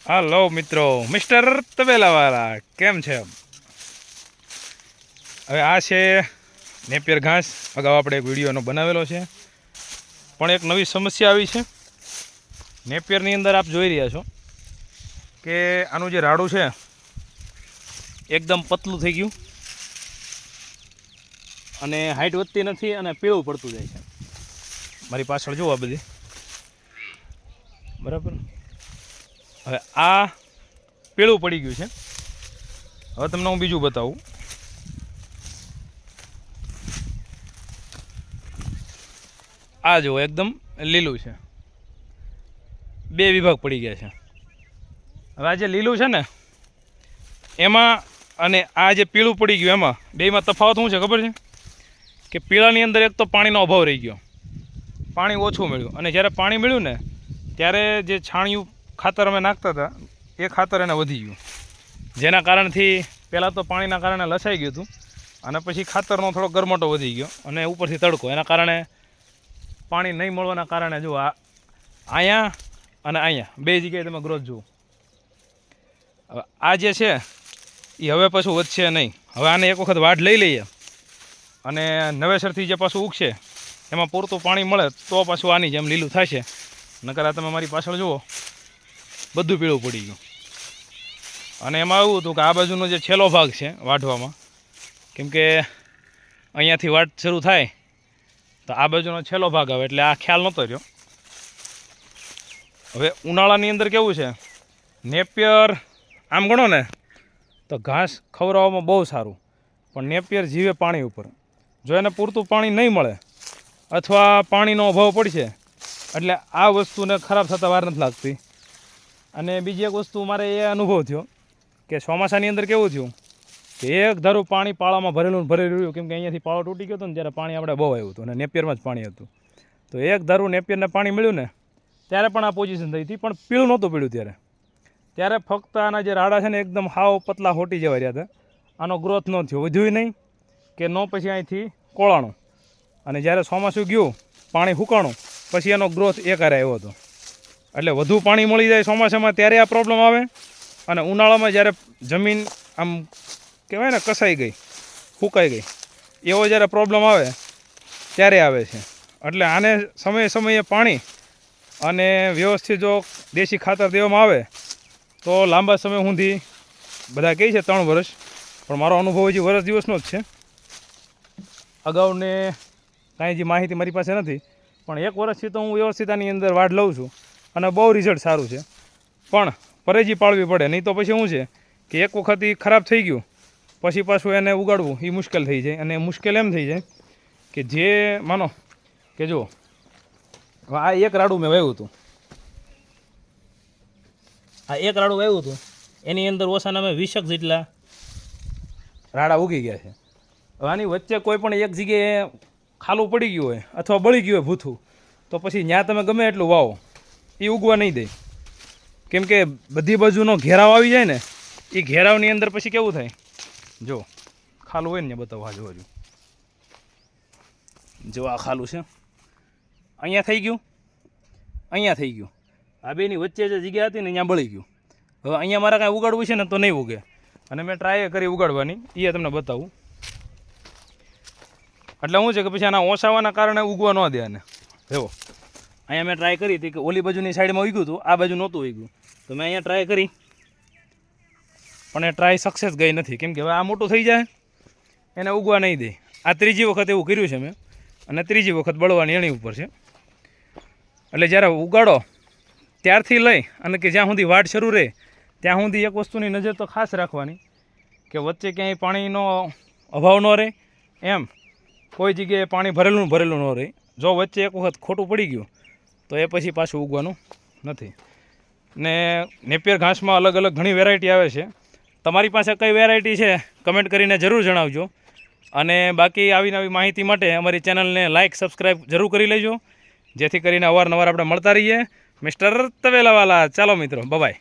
હાલો મિત્રો, મિસ્ટર તબેલાવાળા કેમ છે? હવે આ છે નેપિયર ઘાસ. અગાઉ આપણે એક વિડીયોનો બનાવેલો છે, પણ એક નવી સમસ્યા આવી છે. નેપિયરની અંદર આપ જોઈ રહ્યા છો કે આનું જે રાડું છે એકદમ પતલું થઈ ગયું અને હાઈટ વધતી નથી અને પીળું પડતું જાય છે. મારી પાછળ જુઓ આ બધી, બરાબર. હવે આ પીળું પડી ગયું છે. હવે તમને હું બીજું બતાવું. આ જુઓ, એકદમ લીલું છે, બે વિભાગ પડી ગયા છે. હવે આ જે લીલું છે ને એમાં અને આ જે પીળું પડી ગયું એમાં બેમાં તફાવત શું છે ખબર છે? કે પીળાની અંદર એક તો પાણીનો અભાવ રહી ગયો, પાણી ઓછું મળ્યું, અને જ્યારે પાણી મળ્યું ને ત્યારે જે છાણિયું ખાતર અમે નાખતા હતા એ ખાતર એને વધી ગયું, જેના કારણથી પહેલાં તો પાણીના કારણે લસાઈ ગયું હતું અને પછી ખાતરનો થોડો ગરમાટો વધી ગયો અને ઉપરથી તડકો, એના કારણે પાણી નહીં મળવાના કારણે જુઓ અહીંયા અને અહીંયા બે જગ્યાએ તમે ગ્રોથ જુઓ. હવે આ જે છે એ હવે પાછું વધશે નહીં. હવે આને એક વખત વાઢ લઈ લઈએ અને નવેસરથી જે પાછું ઉગશે એમાં પૂરતું પાણી મળે તો પાછું આની જેમ લીલું થશે. નકર આ તમે મારી પાછળ જુઓ, બધું પીળું પડી ગયું. અને એમાં એવું હતું કે આ બાજુનો જે છેલ્લો ભાગ છે વાઢવામાં, કેમ કે અહીંયાથી વાટ શરૂ થાય તો આ બાજુનો છેલ્લો ભાગ આવે એટલે આ ખ્યાલ નહોતો રહ્યો. હવે ઉનાળાની અંદર કેવું છે, નેપિયર આમ ગણો ને તો ઘાસ ખવડાવવામાં બહુ સારું, પણ નેપિયર જીવે પાણી ઉપર. જો એને પૂરતું પાણી નહીં મળે અથવા પાણીનો અભાવ પડશે એટલે આ વસ્તુને ખરાબ થતાં વાર નથી લાગતી. અને બીજી એક વસ્તુ મારે એ અનુભવ થયો કે ચોમાસાની અંદર કેવું થયું કે એક ધારું પાણી પાળામાં ભરેલું રહ્યું, કેમ કે અહીંયાથી પાળો તૂટી ગયો હતો ને જ્યારે પાણી આપણે બહુ આવ્યું હતું અને નેપિયરમાં જ પાણી હતું. તો એક ધારું નેપિયરને પાણી મળ્યું ને ત્યારે પણ આ પોઝિશન થઈ હતી, પણ પીળું નહોતું પીળું. ત્યારે ફક્ત આના જે રાડા છે ને એકદમ હાવ પતલા હોટી જેવા રહ્યા હતા. આનો ગ્રોથ ન થયો, વધ્યું નહીં કે ન પછી અહીંથી કોળાણું. અને જ્યારે ચોમાસું ગયું, પાણી ફૂંકાણું, પછી એનો ગ્રોથ એકારે આવ્યો હતો. એટલે વધુ પાણી મળી જાય ચોમાસામાં ત્યારે આ પ્રોબ્લેમ આવે, અને ઉનાળામાં જ્યારે જમીન આમ કહેવાય ને કસાઈ ગઈ, ફૂંકાઈ ગઈ, એવો જ્યારે પ્રોબ્લેમ આવે ત્યારે આવે છે. એટલે આને સમયે સમયે પાણી અને વ્યવસ્થિત જો દેશી ખાતર દેવામાં આવે તો લાંબા સમય સુધી, બધા કહે છે 3 વર્ષ, પણ મારો અનુભવ હજી વર્ષ દિવસનો જ છે. અગાઉને કાંઈ જે માહિતી મારી પાસે નથી, પણ 1 વર્ષથી તો હું વ્યવસ્થિત આની અંદર વાઢ લઉં છું અને બહુ રિઝલ્ટ સારું છે. પણ પરેજી પાળવી પડે, નહીં તો પછી શું છે કે એક વખત એ ખરાબ થઈ ગયું પછી પાછું એને ઉગાડવું એ મુશ્કેલ થઈ જાય. અને મુશ્કેલ એમ થઈ જાય કે જે માનો કે જો આ એક રાડું મેં વાવ્યું હતું, આ એક રાડું વાવ્યું હતું, એની અંદર ઓછાના મેં 20 જેટલા રાડા ઉગી ગયા છે. હવે આની વચ્ચે કોઈ પણ એક જગ્યાએ ખાલું પડી ગયું હોય અથવા બળી ગયું હોય ભૂથું, તો પછી ત્યાં તમે ગમે એટલું વાવો એ ઉગવા નહીં દે. કેમ કે બધી બાજુનો ઘેરાવ આવી જાય ને, એ ઘેરાવની અંદર પછી કેવું થાય, જો ખાલું હોય ને બતાવો, જો આ ખાલું છે, અહીંયા થઈ ગયું, અહીંયા થઈ ગયું, આ બેની વચ્ચે જે જગ્યા હતી ને અહીંયા બળી ગયું. હવે અહીંયા મારે કાંઈ ઉગાડવું છે ને તો નહીં ઉગે, અને મેં ટ્રાય કરી ઉગાડવાની, એ તમને બતાવું. એટલે શું છે કે પછી આના ઓછાવાના કારણે ઉગવા ન દે. આને જુઓ, અહીંયા મેં ટ્રાય કરી હતી કે ઓલી બાજુની સાઈડમાં ઉગ્યું હતું, આ બાજુ નહોતું ઉગ્યું, તો મેં અહીંયા ટ્રાય કરી, પણ એ ટ્રાય સક્સેસ ગઈ નથી. કેમ કે હવે આ મોટું થઈ જાય એને ઉગવા નહીં દે. આ 3જી વખત એવું કર્યું છે મેં, અને 3જી વખત બળવાની એની ઉપર છે. એટલે જ્યારે ઉગાડો ત્યારથી લઈ અને કે જ્યાં સુધી વાઢ શરૂ રહે ત્યાં સુધી એક વસ્તુની નજર તો ખાસ રાખવાની કે વચ્ચે ક્યાંય પાણીનો અભાવ ન રહે, એમ કોઈ જગ્યાએ પાણી ભરેલું ન રહે. જો વચ્ચે એક વખત ખોટું પડી ગયું તો એ પછી પાછું ઉગવાનું નથી. ને નેપિયર ઘાસમાં અલગ અલગ ઘણી વેરાયટી આવે છે. તમારી પાસે કઈ વેરાયટી છે કમેન્ટ કરીને જરૂર જણાવજો. અને બાકી આવી નવી માહિતી માટે અમારી ચેનલને લાઇક સબસ્ક્રાઈબ જરૂર કરી લેજો, જેથી કરીને અવારનવાર આપણે મળતા રહીએ. મિસ્ટર તબેલાવાલા, ચાલો મિત્રો, બાય.